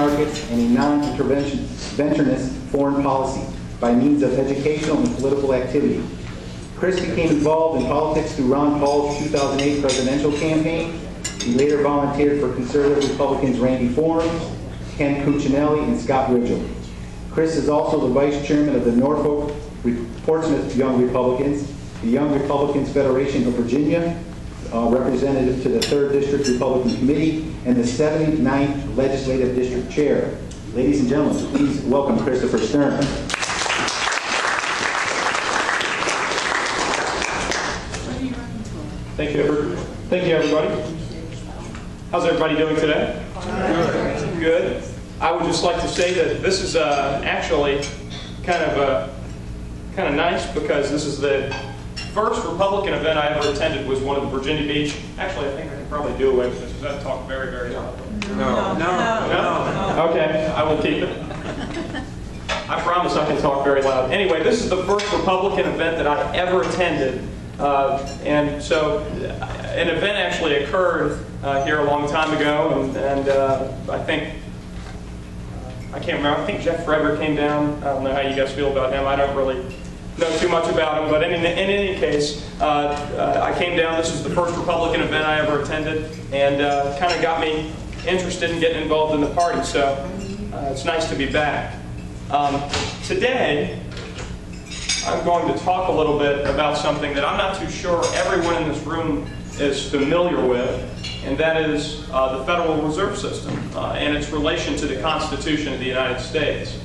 markets and a non-interventionist foreign policy by means of educational and political activity. Chris became involved in politics through Ron Paul's 2008 presidential campaign. He later volunteered for conservative Republicans Randy Forms, Ken Cuccinelli, and Scott Ridgel. Chris is also the vice chairman of the Norfolk Portsmouth Young Republicans, the Young Republicans Federation of Virginia, representative to the 3rd District Republican Committee, and the 79th Legislative District Chair. Ladies and gentlemen, please welcome Christopher Stern. Thank you, everybody. How's everybody doing today? Good. I would just like to say that this is actually kind of nice, because this is the first Republican event I ever attended. Was one of the Virginia Beach. Actually, I think I can probably do away with this because I talk very, very loud. No. Okay, I will keep it. I promise I can talk very loud. Anyway, this is the first Republican event that I ever attended. And so an event actually occurred here a long time ago, and I think, I can't remember, I think Jeff Frederick came down. I don't know how you guys feel about him. I don't really know too much about him, but in any case, I came down. This is the first Republican event I ever attended, and kind of got me interested in getting involved in the party, so it's nice to be back. Today, I'm going to talk a little bit about something that I'm not too sure everyone in this room is familiar with, and that is the Federal Reserve System and its relation to the Constitution of the United States.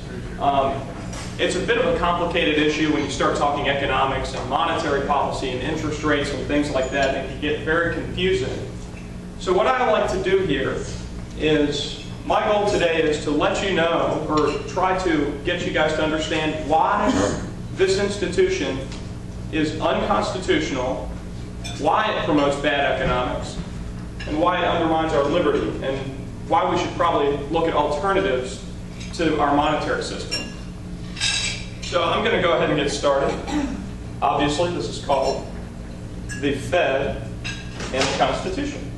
It's a bit of a complicated issue when you start talking economics and monetary policy and interest rates and things like that. It can get very confusing. So what I like to do here is, my goal today is to let you know, or try to get you guys to understand why this institution is unconstitutional, why it promotes bad economics, and why it undermines our liberty, and why we should probably look at alternatives to our monetary system. So I'm going to go ahead and get started. Obviously, this is called the Fed and the Constitution.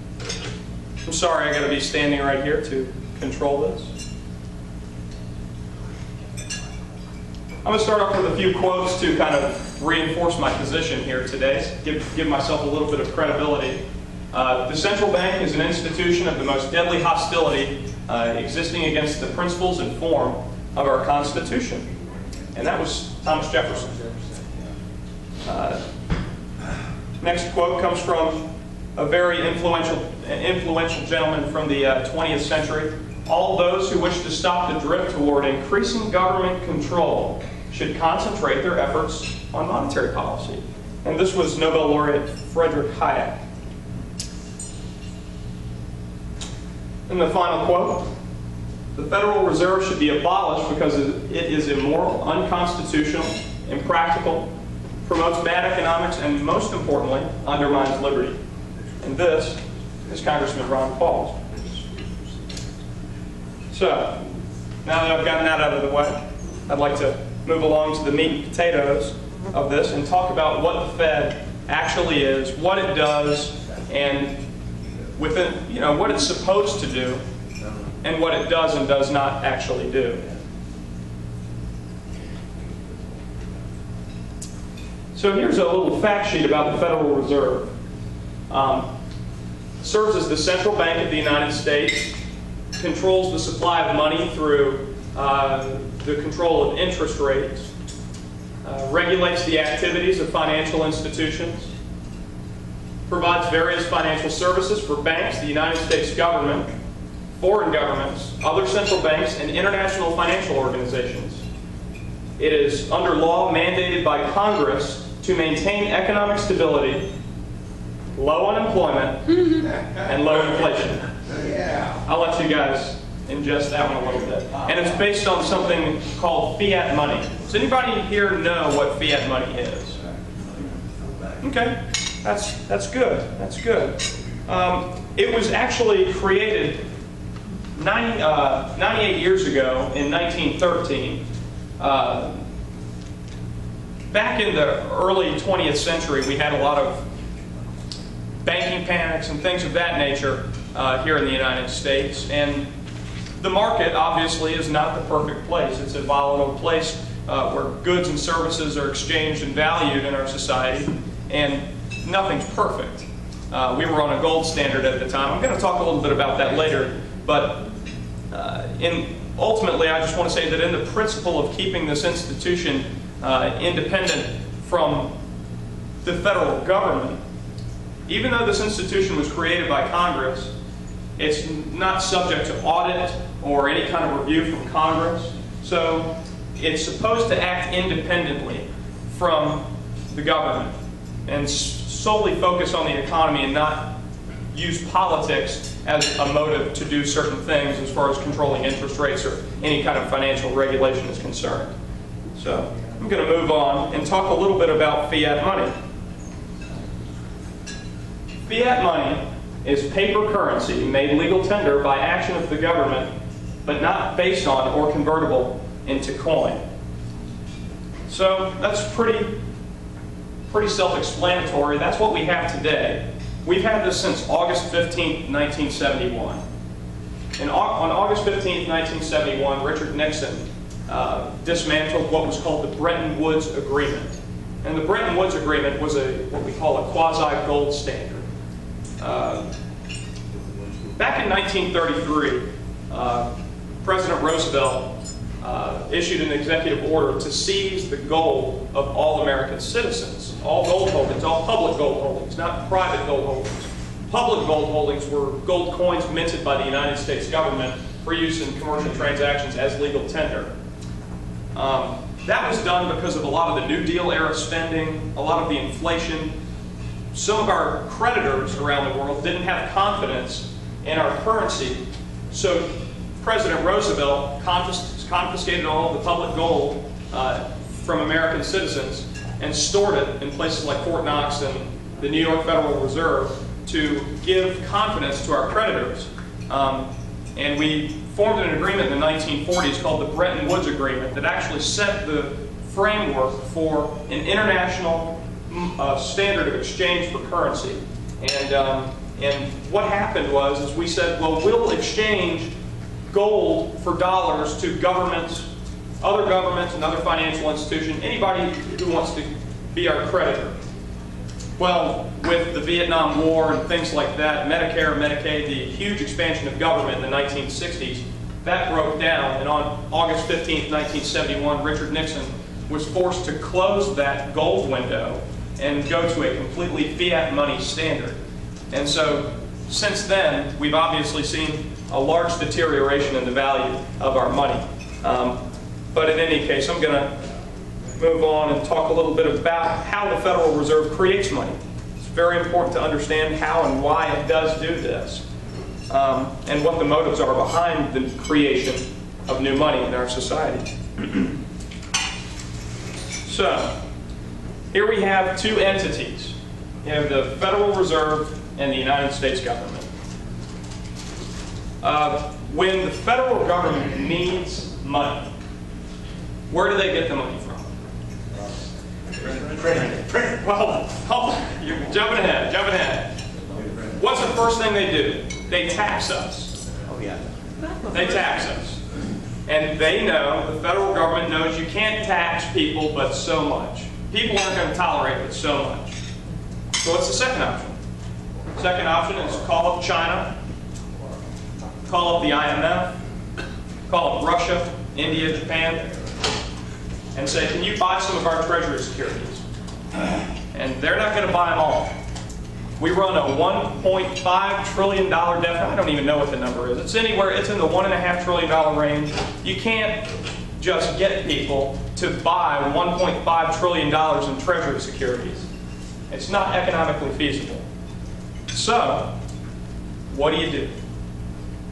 I'm sorry I got to be standing right here to control this. I'm going to start off with a few quotes to kind of reinforce my position here today, give myself a little bit of credibility. The central bank is an institution of the most deadly hostility existing against the principles and form of our Constitution. And that was Thomas Jefferson. Next quote comes from a very influential gentleman from the 20th century. All those who wish to stop the drift toward increasing government control should concentrate their efforts on monetary policy. And this was Nobel laureate Friedrich Hayek. And the final quote: the Federal Reserve should be abolished because it is immoral, unconstitutional, impractical, promotes bad economics, and most importantly, undermines liberty. And this is Congressman Ron Paul. So, now that I've gotten that out of the way, I'd like to move along to the meat and potatoes of this and talk about what the Fed actually is, what it does, and within, what it's supposed to do, and what it does and does not actually do. So here's a little fact sheet about the Federal Reserve. Serves as the central bank of the United States, controls the supply of money through the control of interest rates, regulates the activities of financial institutions, provides various financial services for banks, the United States government, foreign governments, other central banks, and international financial organizations. It is under law mandated by Congress to maintain economic stability, low unemployment, and low inflation. I'll let you guys ingest that one a little bit. And it's based on something called fiat money. Does anybody here know what fiat money is? Okay, that's good. That's good. It was actually created 98 years ago in 1913. Back in the early 20th century, we had a lot of banking panics and things of that nature here in the United States. And The market, obviously, is not the perfect place. It's a volatile place where goods and services are exchanged and valued in our society, and nothing's perfect. We were on a gold standard at the time. I'm going to talk a little bit about that later, but ultimately, I just want to say that in the principle of keeping this institution independent from the federal government, even though this institution was created by Congress, it's not subject to audit or any kind of review from Congress. So it's supposed to act independently from the government and solely focus on the economy and not use politics as a motive to do certain things as far as controlling interest rates or any kind of financial regulation is concerned. So I'm going to move on and talk a little bit about fiat money. Fiat money is paper currency made legal tender by action of the government, but not based on or convertible into coin. So that's pretty self-explanatory. That's what we have today. We've had this since August 15, 1971. On August 15, 1971, Richard Nixon dismantled what was called the Bretton Woods Agreement. And the Bretton Woods Agreement was what we call a quasi-gold standard. Back in 1933, President Roosevelt issued an executive order to seize the gold of all American citizens. All gold holdings, all public gold holdings, not private gold holdings. Public gold holdings were gold coins minted by the United States government for use in commercial transactions as legal tender. That was done because of a lot of the New Deal era spending, a lot of the inflation. Some of our creditors around the world didn't have confidence in our currency, so President Roosevelt confiscated all of the public gold from American citizens and stored it in places like Fort Knox and the New York Federal Reserve to give confidence to our creditors. And we formed an agreement in the 1940s called the Bretton Woods Agreement that actually set the framework for an international standard of exchange for currency. And what happened was we said, well, we'll exchange gold for dollars to governments, other governments and other financial institutions, anybody who wants to be our creditor. Well, with the Vietnam War and things like that, Medicare, Medicaid, the huge expansion of government in the 1960s, that broke down, and on August 15, 1971, Richard Nixon was forced to close that gold window and go to a completely fiat money standard. And so, since then, we've obviously seen a large deterioration in the value of our money. But in any case, I'm going to move on and talk a little bit about how the Federal Reserve creates money. It's very important to understand how and why it does do this, and what the motives are behind the creation of new money in our society. So, here we have two entities. You have the Federal Reserve and the United States government. When the federal government needs money, where do they get the money from? Well, hold on. You're jumping ahead. What's the first thing they do? They tax us. Oh, yeah. They tax us. And they know, the federal government knows you can't tax people but so much. People aren't going to tolerate but so much. So what's the second option? Second option is call up China, call up the IMF, call up Russia, India, Japan, and say, can you buy some of our treasury securities? And they're not going to buy them all. We run a $1.5 trillion deficit. I don't even know what the number is. It's anywhere, it's in the $1.5 trillion range. You can't just get people to buy $1.5 trillion in treasury securities. It's not economically feasible. So, what do?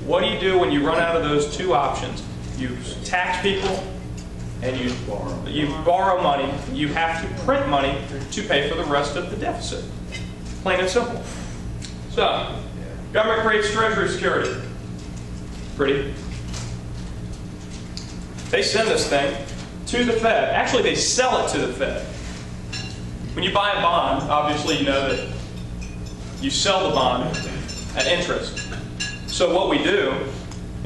What do you do when you run out of those two options? You tax people and you borrow money. You have to print money to pay for the rest of the deficit. Plain and simple. So, government creates treasury security. Pretty. They send this thing to the Fed. Actually, they sell it to the Fed. When you buy a bond, obviously you know that you sell the bond at interest. So what we do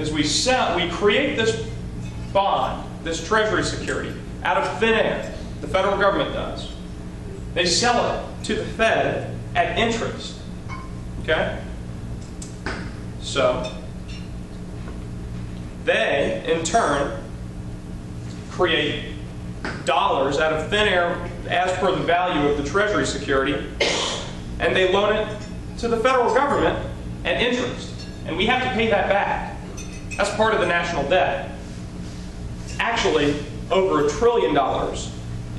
is we create this bond, this treasury security, out of thin air. The federal government does. They sell it to the Fed at interest. Okay? So, they, in turn, create dollars out of thin air as per the value of the treasury security, and they loan it to the federal government at interest. And we have to pay that back. That's part of the national debt. It's actually over $1 trillion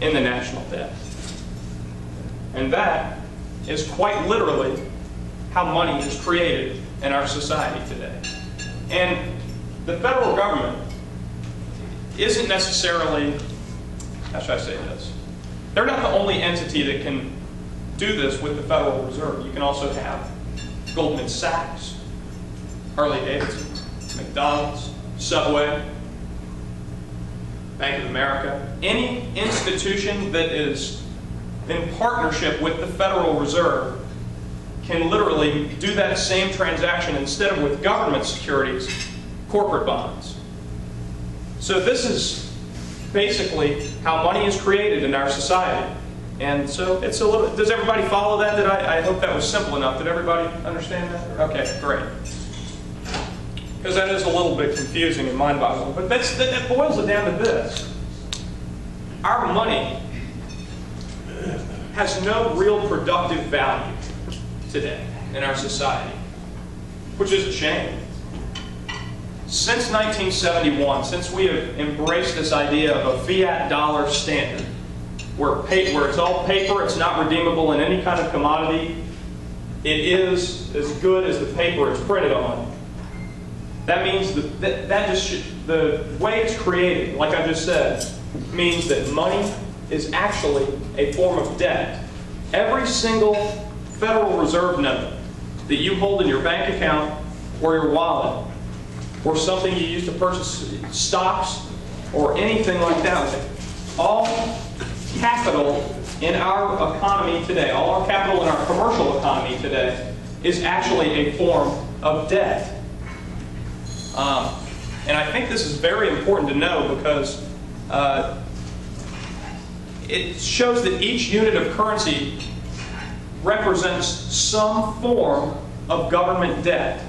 in the national debt. And that is quite literally how money is created in our society today. And the federal government isn't necessarily, how should I say this? They're not the only entity that can do this with the Federal Reserve. You can also have Goldman Sachs, Harley-Davidson, McDonald's, Subway, Bank of America. Any institution that is in partnership with the Federal Reserve can literally do that same transaction instead of with government securities, corporate bonds. So this is basically how money is created in our society. And so it's a little, does everybody follow that? I hope that was simple enough. Did everybody understand that? Okay, great. Because that is a little bit confusing and mind-boggling. But that boils it down to this. Our money has no real productive value today in our society, which is a shame. Since 1971, since we have embraced this idea of a fiat dollar standard, where it's all paper, it's not redeemable in any kind of commodity, it is as good as the paper it's printed on. That means the way it's created, like I just said, means that money is actually a form of debt. Every single Federal Reserve note that you hold in your bank account or your wallet, or something you use to purchase stocks or anything like that, all capital in our economy today, all our capital in our commercial economy today, is actually a form of debt. And I think this is very important to know because it shows that each unit of currency represents some form of government debt.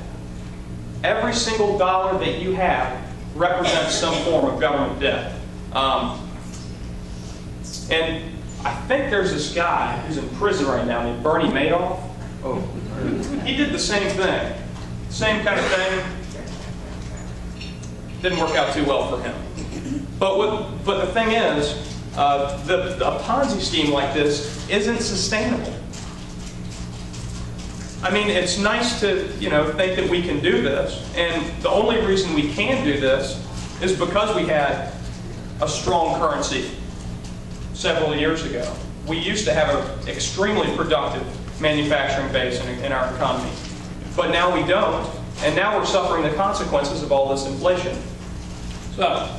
Every single dollar that you have represents some form of government debt. And I think there's this guy who's in prison right now named Bernie Madoff. Oh, he did the same thing. Same kind of thing. Didn't work out too well for him. But the thing is, a Ponzi scheme like this isn't sustainable. I mean, it's nice to, think that we can do this, and the only reason we can do this is because we had a strong currency several years ago. We used to have an extremely productive manufacturing base in our economy, but now we don't, and now we're suffering the consequences of all this inflation. So,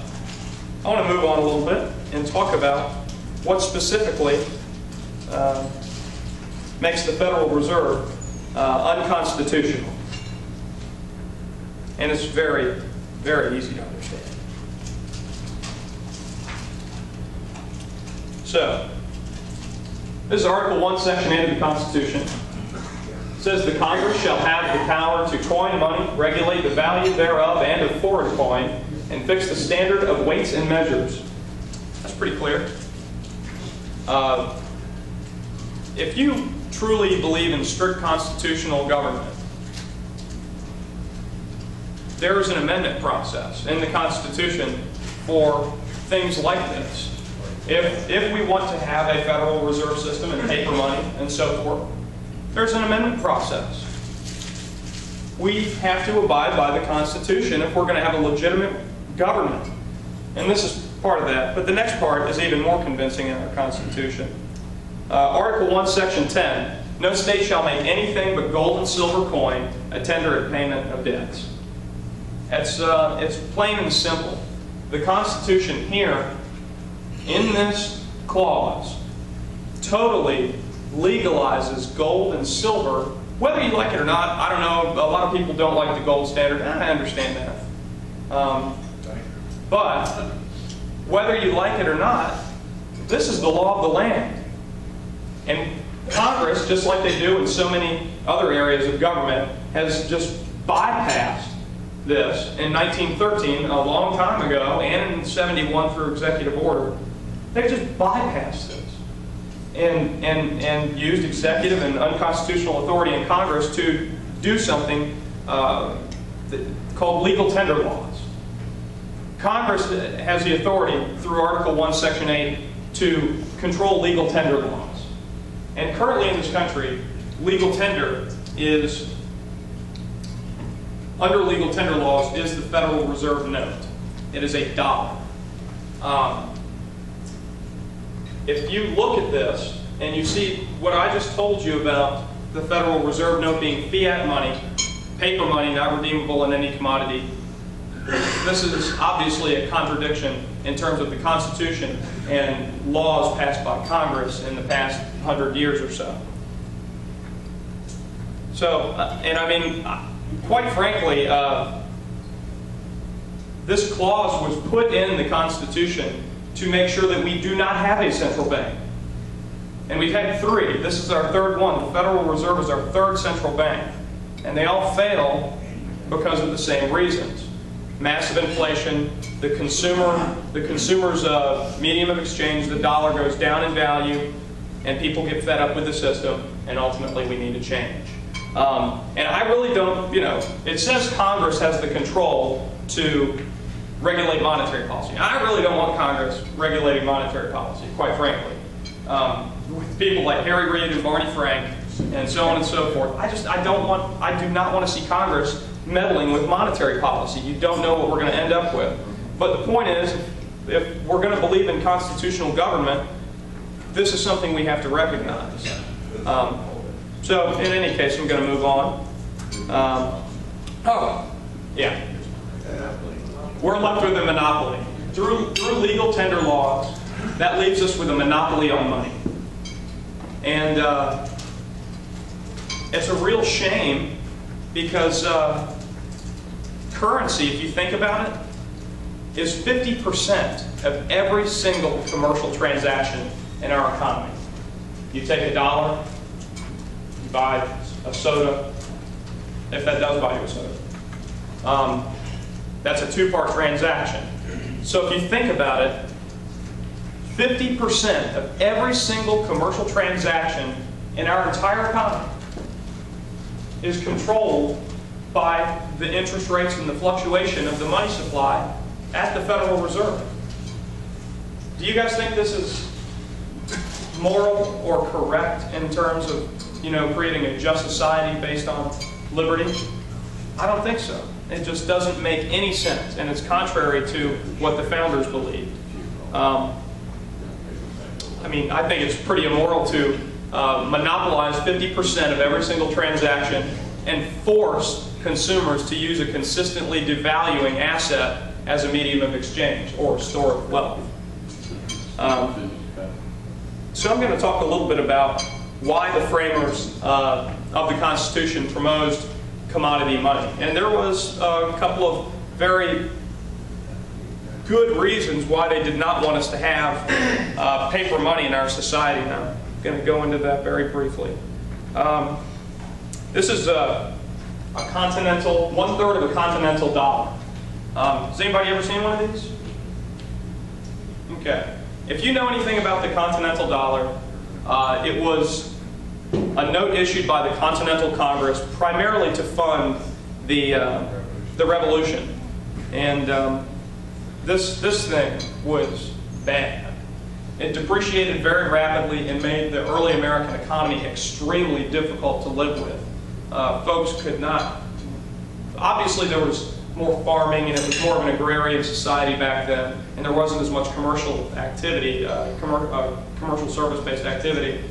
I want to move on a little bit and talk about what specifically makes the Federal Reserve unconstitutional. And it's very, very easy to understand. So, this is Article 1, Section 8 of the Constitution. It says, the Congress shall have the power to coin money, regulate the value thereof and of foreign coin, and fix the standard of weights and measures. That's pretty clear. If you truly believe in strict constitutional government, there is an amendment process in the Constitution for things like this. If we want to have a Federal Reserve System and paper money and so forth, there's an amendment process. We have to abide by the Constitution if we're going to have a legitimate government. And this is part of that. But the next part is even more convincing in our Constitution. Article 1, Section 10, no state shall make anything but gold and silver coin a tender in payment of debts. It's plain and simple. The Constitution here, in this clause, totally legalizes gold and silver, whether you like it or not. I don't know, a lot of people don't like the gold standard. I understand that. But whether you like it or not, this is the law of the land. And Congress, just like they do in so many other areas of government, has just bypassed this in 1913, a long time ago, and in 71 through executive order. They just bypassed this and used executive and unconstitutional authority in Congress to do something called legal tender laws. Congress has the authority through Article 1, Section 8 to control legal tender laws. And currently in this country, legal tender is, under legal tender laws, is the Federal Reserve note. It is $1. If you look at this and you see what I just told you about the Federal Reserve note being fiat money, paper money, not redeemable in any commodity, this is obviously a contradiction in terms of the Constitution and laws passed by Congress in the past 100 years or so. So, and I mean, quite frankly, this clause was put in the Constitution to make sure that we do not have a central bank. And we've had 3. This is our 3rd one. The Federal Reserve is our 3rd central bank. And they all fail because of the same reasons. Massive inflation, the consumer's medium of exchange, the dollar goes down in value, and people get fed up with the system, and ultimately we need to change. And I really don't, it says Congress has the control to regulate monetary policy. I really don't want Congress regulating monetary policy, quite frankly. With people like Harry Reid and Barney Frank and so on and so forth. I do not want to see Congress meddling with monetary policy. You don't know what we're going to end up with. But the point is, if we're going to believe in constitutional government, this is something we have to recognize. So in any case, I'm going to move on. Yeah. We're left with a monopoly. Through legal tender laws, that leaves us with a monopoly on money. And it's a real shame because currency, if you think about it, is 50% of every single commercial transaction in our economy. You take $1, you buy a soda, if that does buy you a soda. That's a 2-part transaction. So if you think about it, 50% of every single commercial transaction in our entire economy is controlled by the interest rates and the fluctuation of the money supply at the Federal Reserve. Do you guys think this is moral or correct in terms of, creating a just society based on liberty? I don't think so. It just doesn't make any sense, and it's contrary to what the founders believed. I think it's pretty immoral to monopolize 50% of every single transaction and force consumers to use a consistently devaluing asset as a medium of exchange or store of wealth. So I'm going to talk a little bit about why the framers of the Constitution proposed commodity money. And there was a couple of very good reasons why they did not want us to have paper money in our society. Now, I'm going to go into that very briefly. This is a continental, 1/3 of a continental dollar. Has anybody ever seen one of these? Okay. If you know anything about the continental dollar, it was a note issued by the Continental Congress primarily to fund the revolution. And this thing was bad. It depreciated very rapidly and made the early American economy extremely difficult to live with. Folks could not, obviously there was more farming and it was more of an agrarian society back then, and there wasn't as much commercial activity, commercial service-based activity.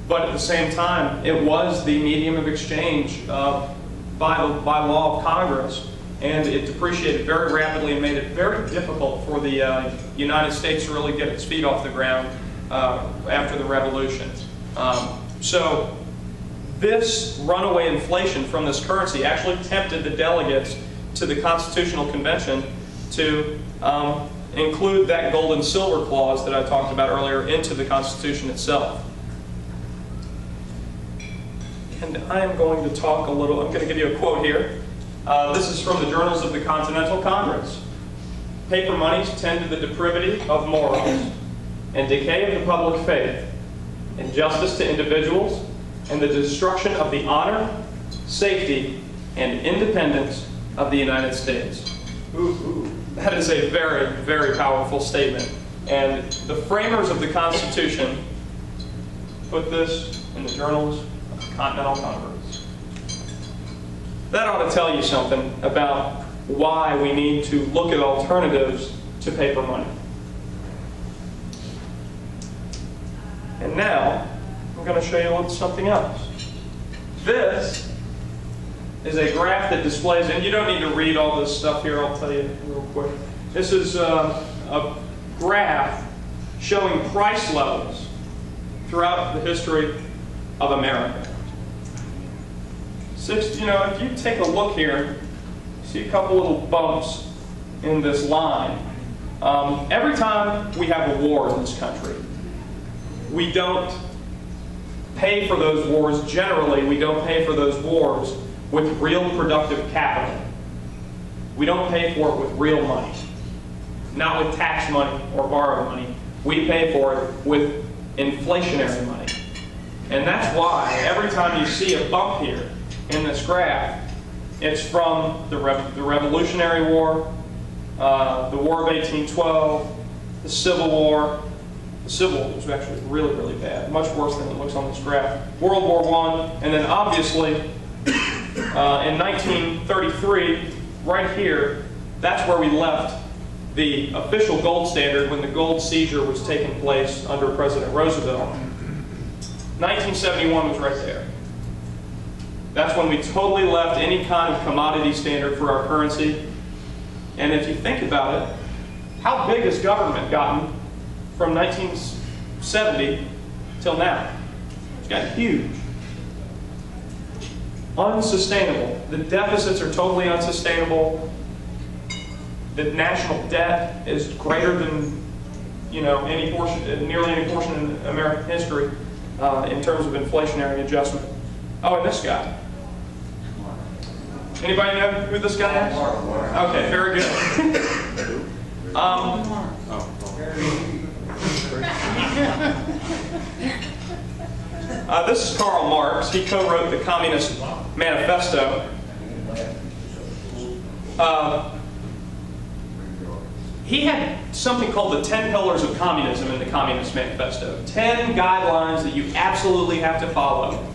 But at the same time, it was the medium of exchange by law of Congress, and it depreciated very rapidly and made it very difficult for the United States to really get its feet off the ground after the revolution. So this runaway inflation from this currency actually tempted the delegates to the Constitutional Convention to include that gold and silver clause that I talked about earlier into the Constitution itself. And I am going to talk a little, I'm going to give you a quote here. This is from the Journals of the Continental Congress. Paper monies tend to the depravity of morals and decay of the public faith, injustice to individuals, and the destruction of the honor, safety, and independence of the United States. That is a very, very powerful statement. And the framers of the Constitution put this in the Journals of the Continental Congress. That ought to tell you something about why we need to look at alternatives to paper money. And now, I'm going to show you something else. This is a graph that displays, and you don't need to read all this stuff here, I'll tell you real quick. This is a graph showing price levels throughout the history of America. If you take a look here, you see a couple little bumps in this line. Every time we have a war in this country, we don't pay for those wars, generally, we don't pay for those wars with real productive capital. We don't pay for it with real money. Not with tax money or borrowed money. We pay for it with inflationary money. And that's why every time you see a bump here in this graph, it's from the Revolutionary War, the War of 1812, the Civil War. The Civil War was actually really, really bad, much worse than it looks on this graph. World War I, and then obviously in 1933, right here, that's where we left the official gold standard when the gold seizure was taking place under President Roosevelt. 1971 was right there. That's when we totally left any kind of commodity standard for our currency. And if you think about it, how big has government gotten from 1970 till now? It's gotten huge. Unsustainable. The deficits are totally unsustainable. The national debt is greater than any portion, nearly any portion in American history in terms of inflationary adjustment. Oh, and this guy. Anybody know who this guy is? Okay, very good. This is Karl Marx. He co-wrote the Communist Manifesto. He had something called the 10 Pillars of Communism in the Communist Manifesto. 10 guidelines that you absolutely have to follow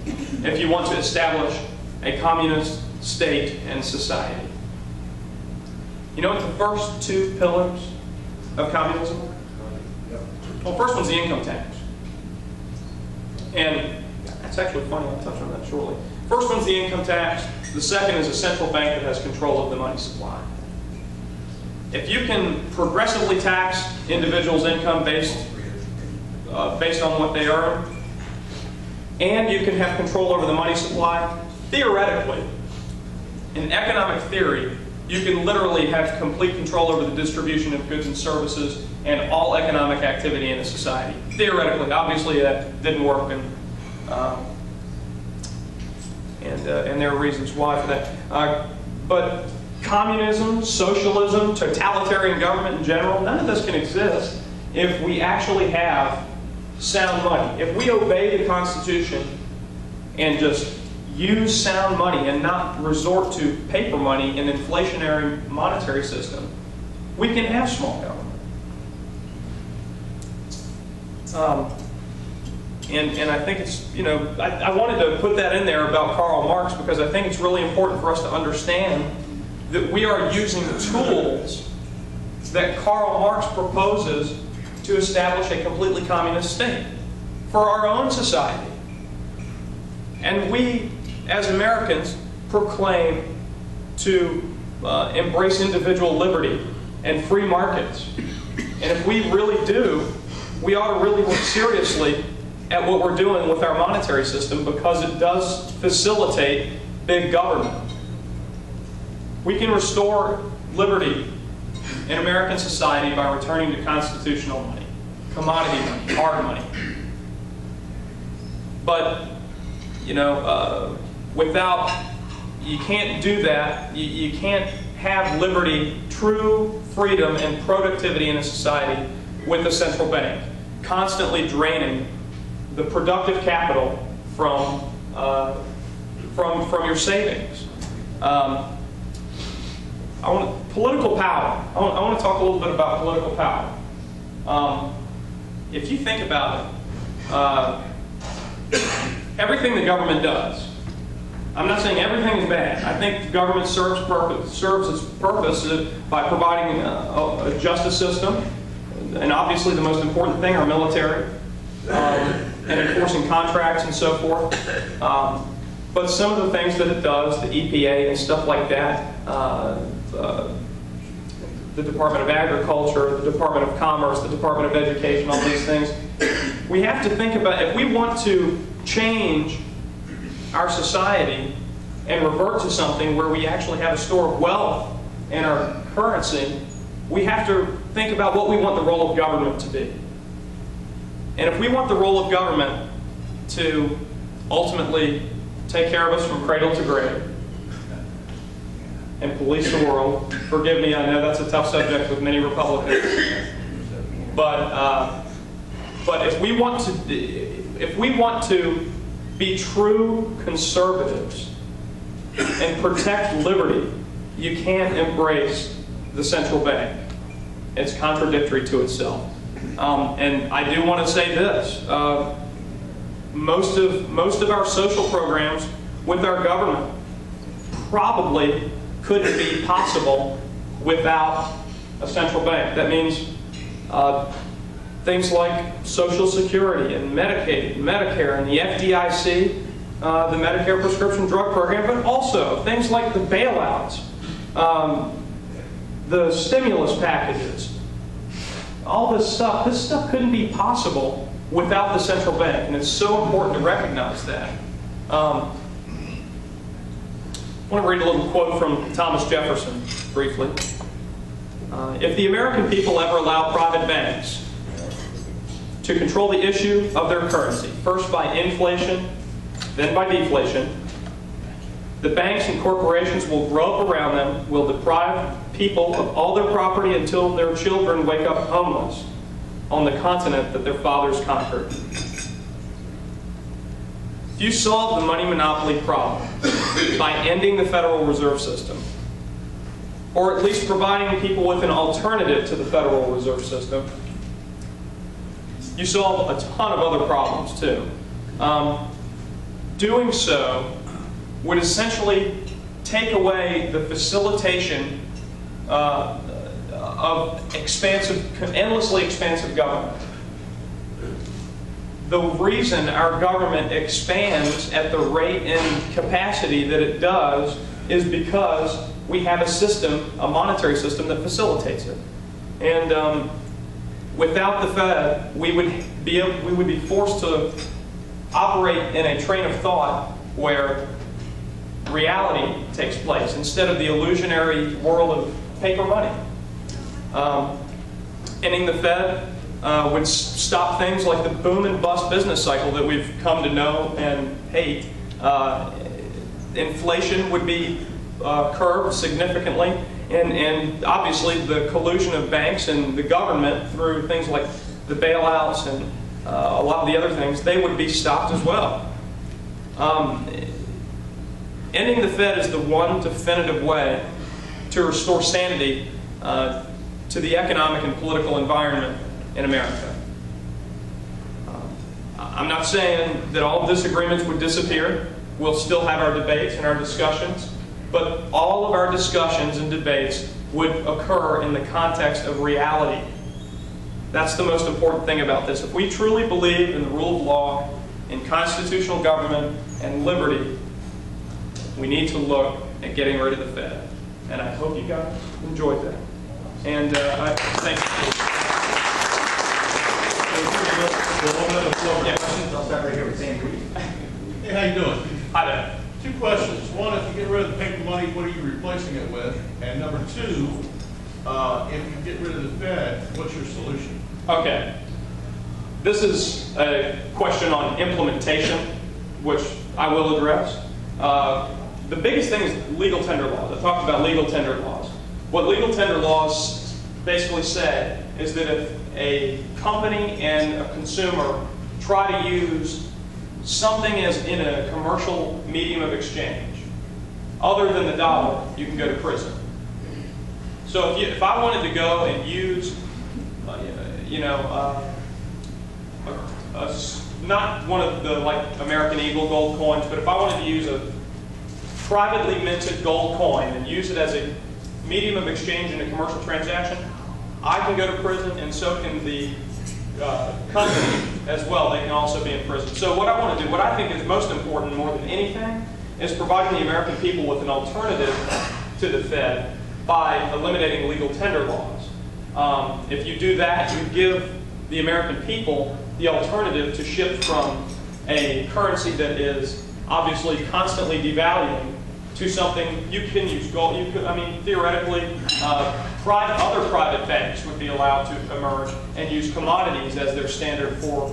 if you want to establish a communist state and society. You know what the first two pillars of communism were? Well, first one's the income tax. And that's actually funny, I'll touch on that shortly. First one's the income tax. The second is a central bank that has control of the money supply. If you can progressively tax individuals' income based on what they earn, and you can have control over the money supply, theoretically, in economic theory, you can literally have complete control over the distribution of goods and services and all economic activity in a society. Theoretically. Obviously, that didn't work, and there are reasons why for that. But communism, socialism, totalitarian government in general, none of this can exist if we actually have sound money. If we obey the Constitution and just use sound money and not resort to paper money and inflationary monetary system, we can have small government. And I think it's, I wanted to put that in there about Karl Marx because I think it's really important for us to understand that we are using tools that Karl Marx proposes to establish a completely communist state for our own society. And we, as Americans, proclaim to embrace individual liberty and free markets. And if we really do, we ought to really look seriously at what we're doing with our monetary system because it does facilitate big government. We can restore liberty in American society by returning to constitutional money, commodity money, hard money. But, you know, you can't do that. You can't have liberty, true freedom, and productivity in a society with a central bank constantly draining the productive capital from your savings. Political power. I want to talk a little bit about political power. If you think about it, everything the government does, I'm not saying everything is bad. I think the government serves its purpose by providing a justice system, and obviously the most important thing, our military, and enforcing contracts and so forth. But some of the things that it does, the EPA and stuff like that, the Department of Agriculture, the Department of Commerce, the Department of Education, all these things, we have to think about, if we want to change our society and revert to something where we actually have a store of wealth in our currency, we have to think about what we want the role of government to be. And if we want the role of government to ultimately take care of us from cradle to grave and police the world, forgive me, I know that's a tough subject with many Republicans, but if we want to be true conservatives and protect liberty, you can't embrace the central bank. It's contradictory to itself. And I do want to say this. Most of our social programs with our government probably couldn't be possible without a central bank. That means things like Social Security and Medicaid, and Medicare, and the FDIC, the Medicare prescription drug program, but also things like the bailouts, the stimulus packages, all this stuff couldn't be possible without the central bank, and it's so important to recognize that. I want to read a little quote from Thomas Jefferson, briefly. If the American people ever allow private banks to control the issue of their currency, first by inflation, then by deflation, the banks and corporations will grow up around them, will deprive people of all their property until their children wake up homeless on the continent that their fathers conquered. If you solve the money monopoly problem by ending the Federal Reserve System, or at least providing people with an alternative to the Federal Reserve System, you solve a ton of other problems too. Doing so would essentially take away the facilitation of endlessly expansive government. The reason our government expands at the rate and capacity that it does is because we have a system, a monetary system, that facilitates it. And without the Fed, we would be forced to operate in a train of thought where reality takes place instead of the illusionary world of paper money. Ending the Fed would stop things like the boom and bust business cycle that we've come to know and hate. Inflation would be curbed significantly, and obviously the collusion of banks and the government through things like the bailouts and a lot of the other things, they would be stopped as well. Ending the Fed is the one definitive way to restore sanity to the economic and political environment in America. I'm not saying that all disagreements would disappear. We'll still have our debates and our discussions, but all of our discussions and debates would occur in the context of reality. That's the most important thing about this. If we truly believe in the rule of law, in constitutional government, and liberty, we need to look at getting rid of the Fed. And I hope you guys enjoyed that. And I thank you. I'll start right here with Sam Green. Hey, how you doing? Hi there. Two questions. One, if you get rid of the paper money, money, what are you replacing it with? And number two, if you get rid of the Fed, what's your solution? Okay. This is a question on implementation, which I will address. The biggest thing is legal tender laws. I talked about legal tender laws. What legal tender laws basically say is that if a company and a consumer try to use something as in a commercial medium of exchange, other than the dollar, you can go to prison. So if I wanted to go and use, not one of the like American Eagle gold coins, but if I wanted to use a privately minted gold coin and use it as a medium of exchange in a commercial transaction, I can go to prison, and so can the company as well. They can also be in prison. So what I want to do, what I think is most important more than anything, is providing the American people with an alternative to the Fed by eliminating legal tender laws. If you do that, you give the American people the alternative to shift from a currency that is obviously constantly devaluing to something you can use gold. You could, I mean, theoretically, other private banks would be allowed to emerge and use commodities as their standard for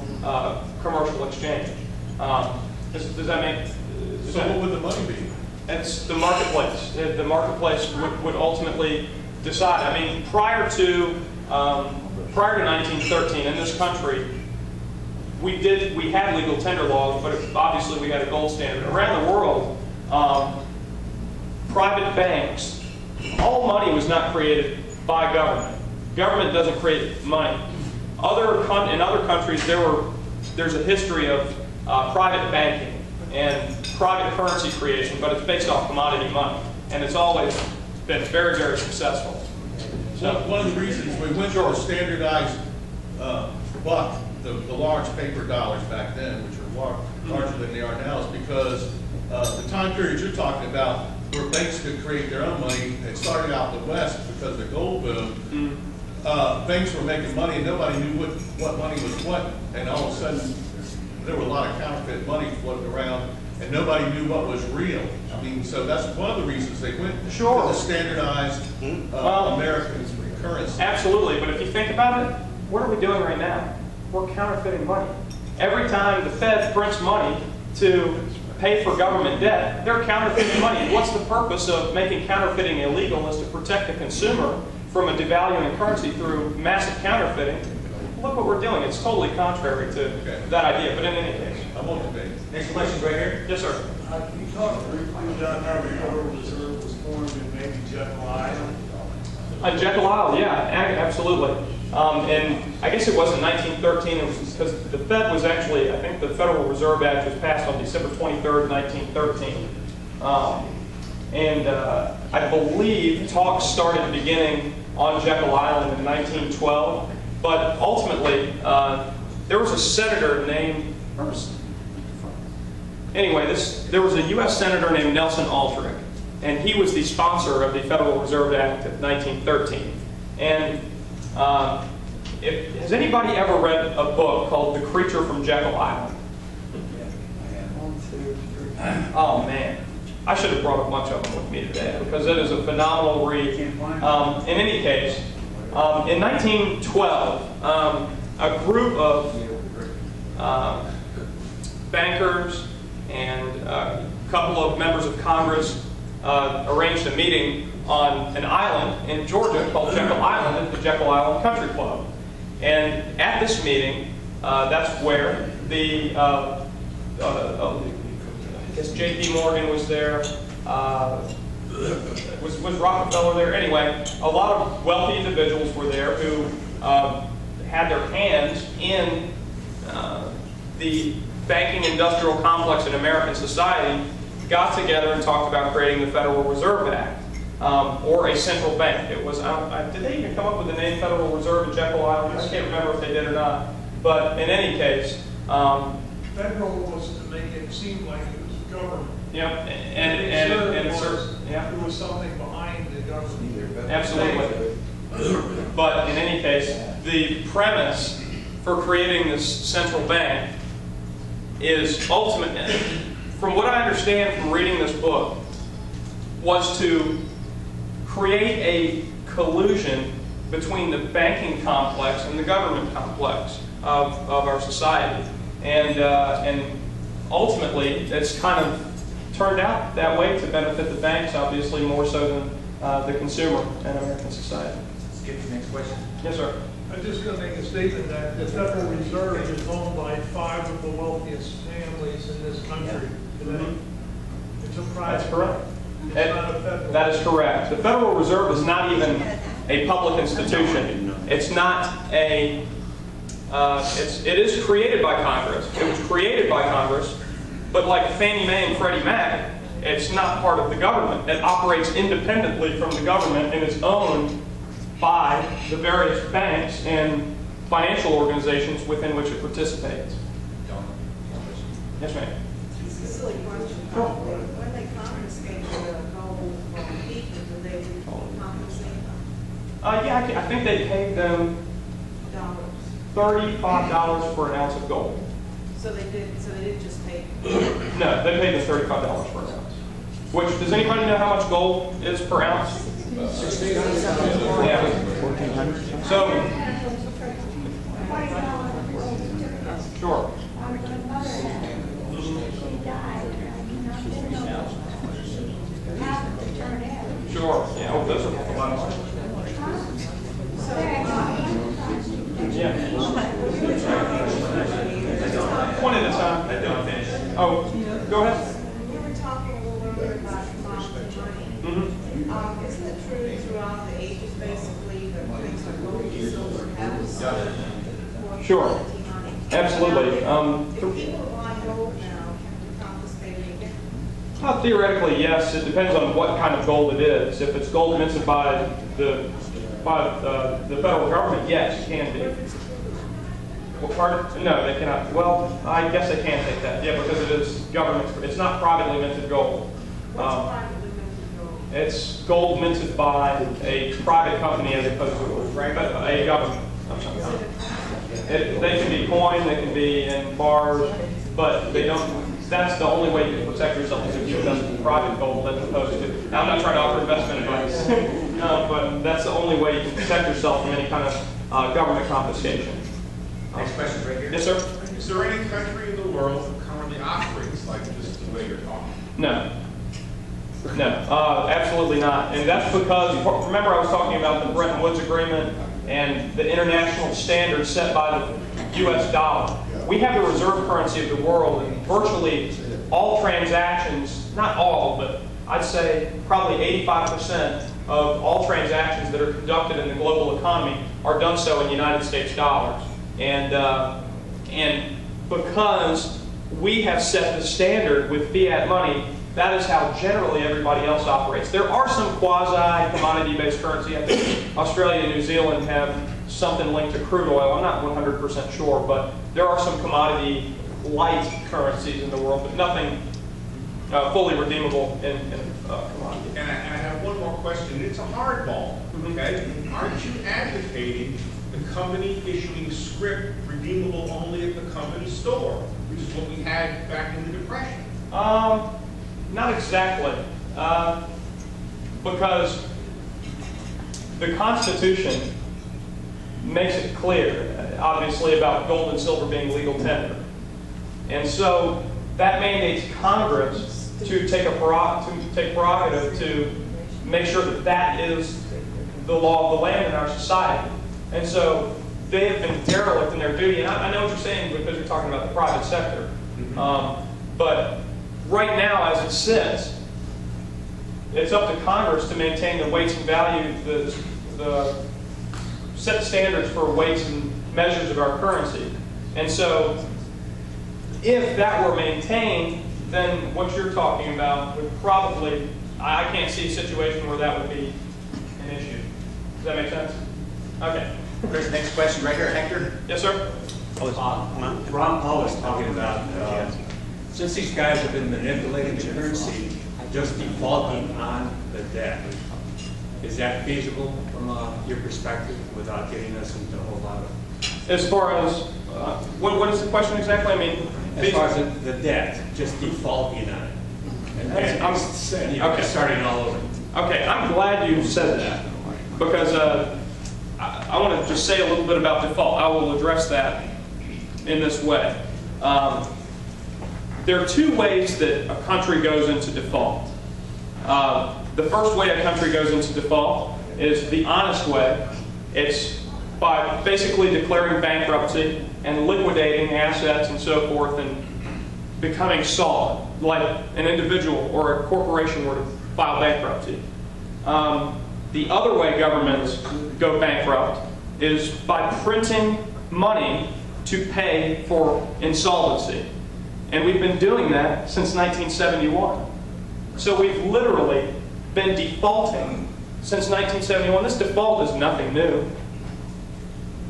commercial exchange. Does that make? So what would the money be? It's the marketplace. The marketplace would ultimately decide. I mean, prior to 1913 in this country, we had legal tender laws, but obviously we had a gold standard. Around the world, private banks, all money was not created by government. Government doesn't create money. In other countries, there's a history of private banking and private currency creation, but it's based off commodity money, and it's always been very, very successful. So one of the reasons we went to a standardized buck, the large paper dollars back then, which are larger than they are now, is because the time period you're talking about, where banks could create their own money, it started out in the West because of the gold boom. Banks were making money and nobody knew what money was what, and all of a sudden there were a lot of counterfeit money floating around and nobody knew what was real. I mean, so that's one of the reasons they went to the standardized American currency. Absolutely, but if you think about it, what are we doing right now? We're counterfeiting money. Every time the Fed prints money to pay for government debt, they're counterfeiting money. What's the purpose of making counterfeiting illegal is to protect the consumer from a devaluing currency through massive counterfeiting. Look what we're doing. It's totally contrary to that idea, but in any case. I'm on debate. Next question right here. Yes, sir. Can you talk briefly about how the Federal Reserve was formed in maybe Jekyll Island? Jekyll Island, yeah, absolutely. And I guess it was in 1913. It was because the Fed was actually, I think the Federal Reserve Act was passed on December 23rd, 1913. I believe talks started beginning on Jekyll Island in 1912. But ultimately, there was a senator named, there was a U.S. senator named Nelson Aldrich, and he was the sponsor of the Federal Reserve Act of 1913. And has anybody ever read a book called The Creature from Jekyll Island? Oh man, I should have brought a bunch of them with me today because it is a phenomenal read. In any case, in 1912, a group of bankers and a couple of members of Congress arranged a meeting on an island in Georgia called Jekyll Island at the Jekyll Island Country Club. And at this meeting, that's where the, I guess J.P. Morgan was there, was Rockefeller there? Anyway, a lot of wealthy individuals were there who had their hands in the banking industrial complex in American society, got together and talked about creating the Federal Reserve Act, or a central bank. It was, did they even come up with the name Federal Reserve in Jekyll Island? I can't remember if they did or not. But in any case, Federal was to make it seem like it was government. Yeah, There was something behind the government. Absolutely. But in any case, the premise for creating this central bank is ultimate. From what I understand from reading this book, was to create a collusion between the banking complex and the government complex of our society. And ultimately, it's kind of turned out that way to benefit the banks, obviously more so than the consumer in American society. Let's get to the next question. Yes, sir. I'm just going to make a statement that the Federal Reserve is owned by 5 of the wealthiest families in this country today. It's a private. That's correct. It's not a federal. That is correct. The Federal Reserve is not even a public institution. It's not a, it is created by Congress. It was created by Congress, but like Fannie Mae and Freddie Mac, it's not part of the government. It operates independently from the government and is owned by the various banks and financial organizations within which it participates. Yes, ma'am. It's a silly question, probably. When they confiscate the gold from people, do they compensate them? Yeah, I think they paid them Dollars. $35 for an ounce of gold. So they didn't just take. No, they paid them $35 for an ounce. Which, does anybody know how much gold is per ounce? 1,600. Yeah. 1,400. So, sure. Sure. Yeah. Oh, those are a lot of money. Yeah. One at a time. Oh, go ahead. We were talking a little earlier about money. Isn't it true throughout the ages, basically, that things like gold and silver have stood for Sure. money? Absolutely. If people buy gold now, can we confiscate it again? Theoretically, yes. It depends on what kind of gold it is. If it's gold minted by the federal government, yes, it can be. Well, pardon? No, they cannot. Well, I guess they can take that. Yeah, because it is government. It's not privately minted gold. What's privately minted gold? It's gold minted by a private company as opposed to a government. I'm sorry. They can be coin, they can be in bars, but they don't. That's the only way you can protect yourself is if you invest in private gold as opposed to. Now, I'm not trying to offer investment advice, but that's the only way you can protect yourself from any kind of government confiscation. Next question right here. Yes, sir. Is there any country in the world that currently operates like this the way you're talking? No. No, absolutely not. And that's because, remember I was talking about the Bretton Woods Agreement and the international standards set by the U.S. dollar. We have the reserve currency of the world, and virtually all transactions, not all, but I'd say probably 85% of all transactions that are conducted in the global economy are done so in United States dollars. And because we have set the standard with fiat money, that is how generally everybody else operates. There are some quasi-commodity-based currency. I think Australia and New Zealand have something linked to crude oil. I'm not 100% sure, but there are some commodity-light currencies in the world, but nothing fully redeemable in commodity. And I have one more question. It's a hardball, okay? Aren't you advocating the company issuing script redeemable only at the company store, which is what we had back in the Depression? Not exactly, because the Constitution makes it clear, obviously, about gold and silver being legal tender. And so that mandates Congress to take prerogative to make sure that that is the law of the land in our society. And so they have been derelict in their duty. And I know what you're saying because you're talking about the private sector. But right now, as it sits, it's up to Congress to maintain the weights and values, the set standards for weights and measures of our currency. And so if that were maintained, then what you're talking about would probably, I can't see a situation where that would be an issue. Does that make sense? Okay. Chris, next question right here. Hector? Yes, sir? Ron Paul was talking about, since these guys have been manipulating the currency, just defaulting on the debt. Is that feasible from your perspective without getting us into a whole lot of... As far as, what is the question exactly? I mean, as far as the debt, just defaulting on it. Okay. Starting all over. Okay, I'm glad you said that, because I want to just say a little bit about default. I will address that in this way. There are two ways that a country goes into default. The first way a country goes into default is the honest way. It's by basically declaring bankruptcy and liquidating assets and so forth and becoming solid, like an individual or a corporation were to file bankruptcy. The other way governments go bankrupt is by printing money to pay for insolvency. And we've been doing that since 1971. So we've literally been defaulting since 1971. This default is nothing new.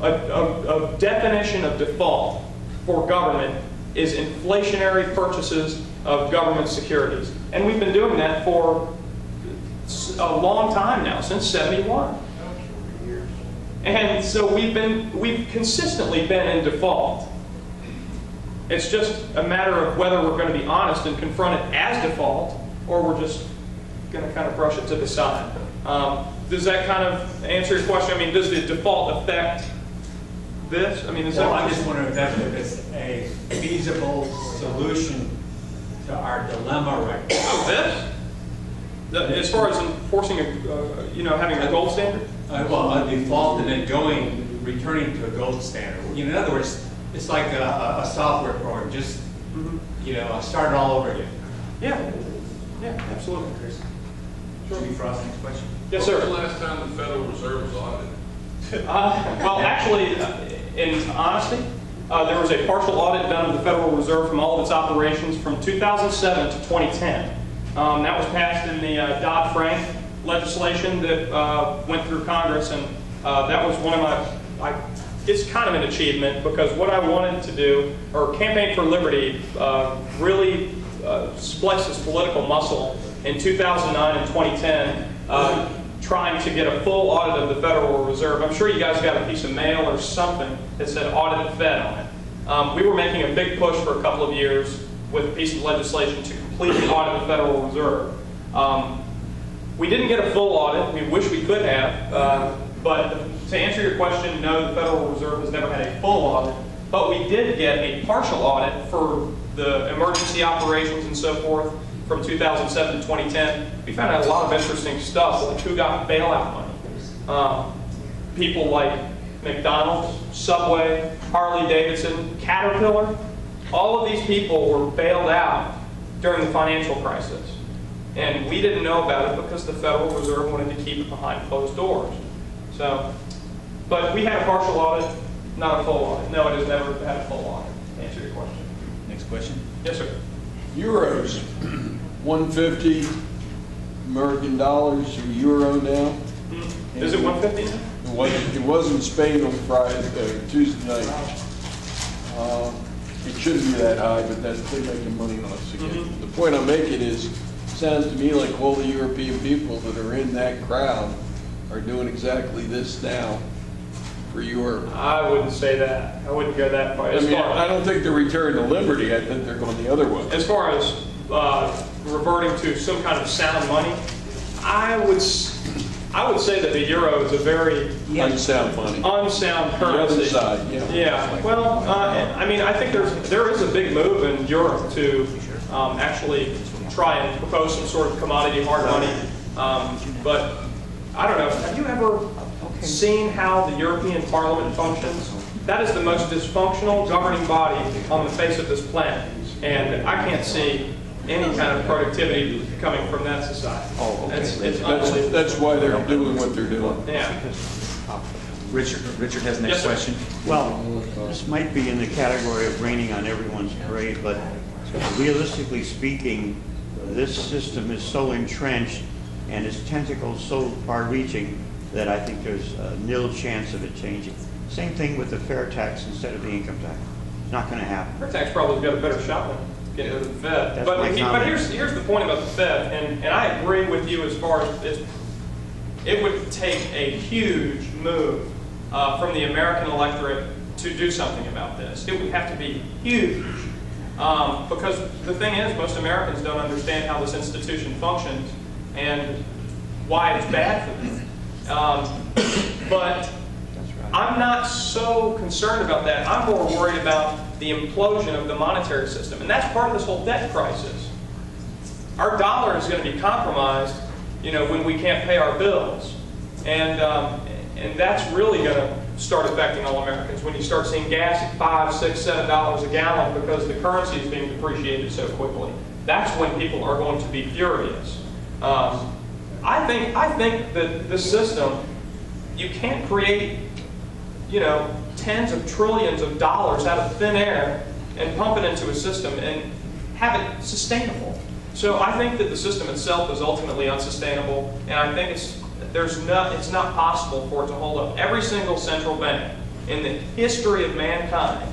A definition of default for government is inflationary purchases of government securities. And we've been doing that for a long time now, since '71. And so we've consistently been in default. It's just a matter of whether we're going to be honest and confront it as default, or we're just going to kind of brush it to the side. Does that kind of answer your question? I mean, does the default affect this? I mean, is Well, that I just wonder if it's a feasible solution to our dilemma right now. this? As far as enforcing having a gold standard? Well, a default and then returning to a gold standard. In other words, it's like a software program, just, start it all over again. Yeah, absolutely. Jimmy Frost, next question. Yes, When was sir. the last time the Federal Reserve was audited? Well, actually, in honesty, there was a partial audit done of the Federal Reserve from all of its operations from 2007 to 2010. That was passed in the Dodd-Frank legislation that went through Congress, and that was one of it's kind of an achievement, because what I wanted to do, or Campaign for Liberty, really spliced its political muscle in 2009 and 2010, trying to get a full audit of the Federal Reserve. I'm sure you guys got a piece of mail or something that said Audit the Fed on it. We were making a big push for a couple of years with a piece of legislation to completely audit the Federal Reserve. We didn't get a full audit. We wish we could have. But to answer your question, no, the Federal Reserve has never had a full audit. But we did get a partial audit for the emergency operations and so forth from 2007 to 2010. We found out a lot of interesting stuff, like who got bailout money. People like McDonald's, Subway, Harley-Davidson, Caterpillar. All of these people were bailed out during the financial crisis. And we didn't know about it because the Federal Reserve wanted to keep it behind closed doors. So, but we had a partial audit, not a full audit. No, it has never had a full audit, to answer your question. Next question. Yes, sir. Euros, 150 American dollars a euro now. Is it 150 now? It was in Spain on Tuesday night. It shouldn't be that high, but they're making money on us again. The point I'm making is, it sounds to me like all the European people that are in that crowd are doing exactly this now for Europe. I wouldn't say that. I wouldn't go that far. I don't think they're returning to liberty. I think they're going the other way. As far as reverting to some kind of sound money, I would say that the euro is a very Unsound money. unsound The currency. other side, yeah. Yeah. Well, I think there is a big move in Europe to actually try and propose some sort of commodity hard money. But I don't know. Have you ever seen how the European Parliament functions? That is the most dysfunctional governing body on the face of this planet, and I can't see any kind of productivity coming from that society. Oh, okay. It's unbelievable. That's why they're doing what they're doing. Yeah. Richard has the next Yes, sir. question. Well, this might be in the category of raining on everyone's parade, but realistically speaking, this system is so entrenched and its tentacles so far-reaching that I think there's a nil chance of it changing. Same thing with the fair tax instead of the income tax. It's not going to happen. Fair tax probably got a better shot than getting rid of the Fed. That's But my comment. here's the point about the Fed, and I agree with you as far as it would take a huge move from the American electorate to do something about this. It would have to be huge. Because the thing is, most Americans don't understand how this institution functions and why it's bad for them. But I'm not so concerned about that. I'm more worried about the implosion of the monetary system. And that's part of this whole debt crisis. Our dollar is going to be compromised, when we can't pay our bills. And that's really going to start affecting all Americans when you start seeing gas at $5, $6, $7 a gallon because the currency is being depreciated so quickly. That's when people are going to be furious. I think that this system, you can't create, tens of trillions of dollars out of thin air and pump it into a system and have it sustainable. So I think that the system itself is ultimately unsustainable, and I think it's not possible for it to hold up. Every single central bank in the history of mankind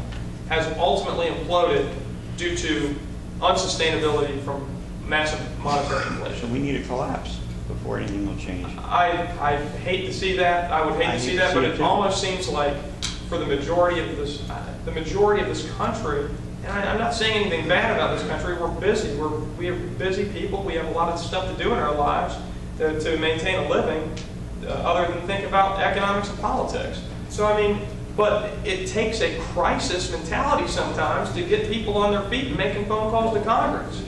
has ultimately imploded due to unsustainability from massive monetary inflation. So we need a collapse before anything will change. I hate to see that. I would hate to see that, but it almost seems like for the majority of this country, and I'm not saying anything bad about this country. We're busy. We are busy people. We have a lot of stuff to do in our lives to maintain a living, other than think about economics and politics. So I mean, but it takes a crisis mentality sometimes to get people on their feet and making phone calls to Congress,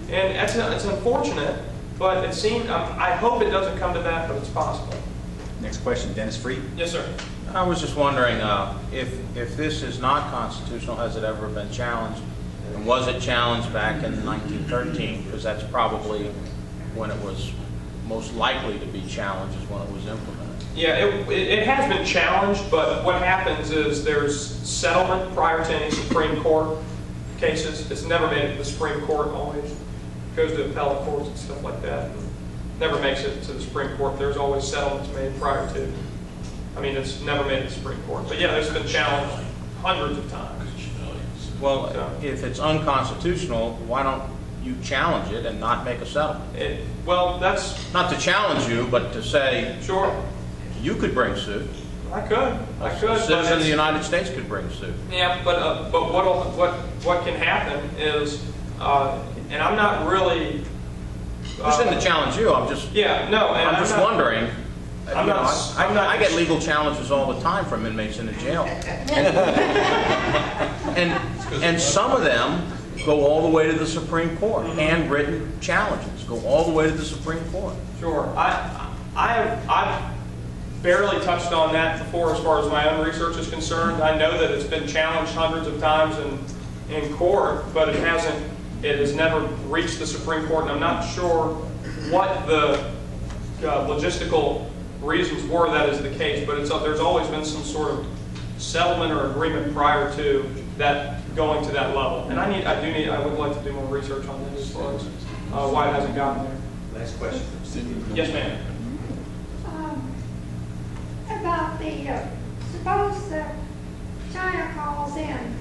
and it's unfortunate. But it seems, I hope it doesn't come to that, but it's possible. Next question, Dennis Freed. Yes, sir. I was just wondering if this is not constitutional, has it ever been challenged? And was it challenged back in 1913? Because that's probably when it was most likely to be challenged, is when it was implemented. Yeah, it has been challenged, but what happens is there's settlement prior to any Supreme Court cases. It's never made it to the Supreme Court, always goes to appellate courts and stuff like that. Never makes it to the Supreme Court. There's always settlements made prior to. I mean, it's never made it to the Supreme Court. But yeah, there's been challenged hundreds of times. Well, if it's unconstitutional, why don't you challenge it and not make a settlement? Well, that's... Not to challenge you, but to say... Sure. You could bring suit. I could. A citizen of the United States could bring suit. Yeah, but what can happen is... and I'm not really... I didn't challenge you. I'm just. Yeah, no. And I'm just wondering. I get legal challenges all the time from inmates in the jail, and some of them go all the way to the Supreme Court. Handwritten challenges go all the way to the Supreme Court. Sure. I've barely touched on that before as far as my own research is concerned. I know that it's been challenged hundreds of times in court, but it has never reached the Supreme Court, and I'm not sure what the logistical reasons were that is the case, but there's always been some sort of settlement or agreement prior to that going to that level. And I would like to do more research on that as far as why it hasn't gotten there. Last question. Yes, ma'am. About suppose China calls in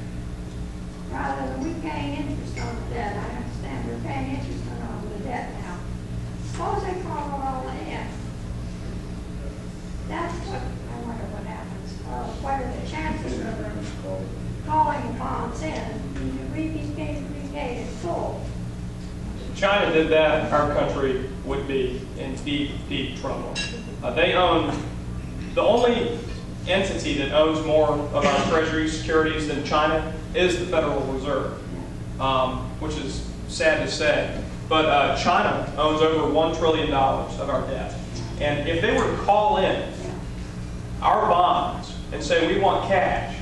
rather than we paying interest on the debt. I understand we're paying interest on the debt now. Suppose they call it all in. That's what I wonder what happens. What are the chances of them calling the bonds in? We be paid in full. If China did that, our country would be in deep, deep trouble. They own, the only entity that owns more of our treasury securities than China is the Federal Reserve, which is sad to say. But China owns over $1 trillion of our debt. And if they were to call in our bonds and say we want cash,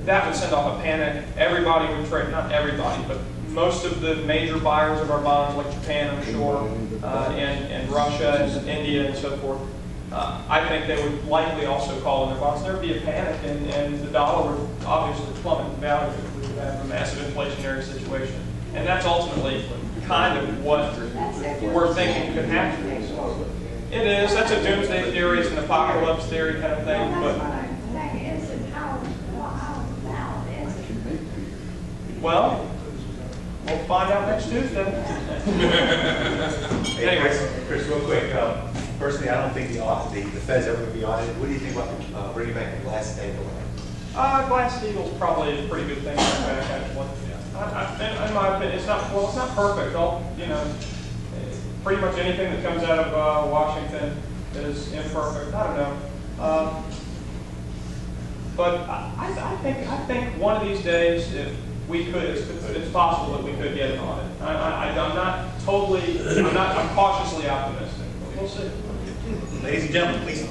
that would send off a panic. Everybody would trade, not everybody, but most of the major buyers of our bonds, like Japan, I'm sure, and Russia and India and so forth, I think they would likely also call in their bonds. There would be a panic, and the dollar would obviously plummet in value if we would have a massive inflationary situation. And that's ultimately kind of what we're thinking could happen. It is. That's a doomsday theory. It's an apocalypse theory kind of thing. But well, we'll find out next Tuesday. Hey, Chris, real quick. Personally, I don't think the Fed's ever going to be audited. What do you think about bringing back the Glass-Steagall? Glass-Steagall's probably a pretty good thing to bring back, actually. In my opinion, it's not, well, it's not perfect. You know, pretty much anything that comes out of Washington is imperfect. I don't know. But I think one of these days, if we could, it's possible that we could get an audit. I'm not totally, I'm cautiously optimistic. But we'll see. Ladies and gentlemen, please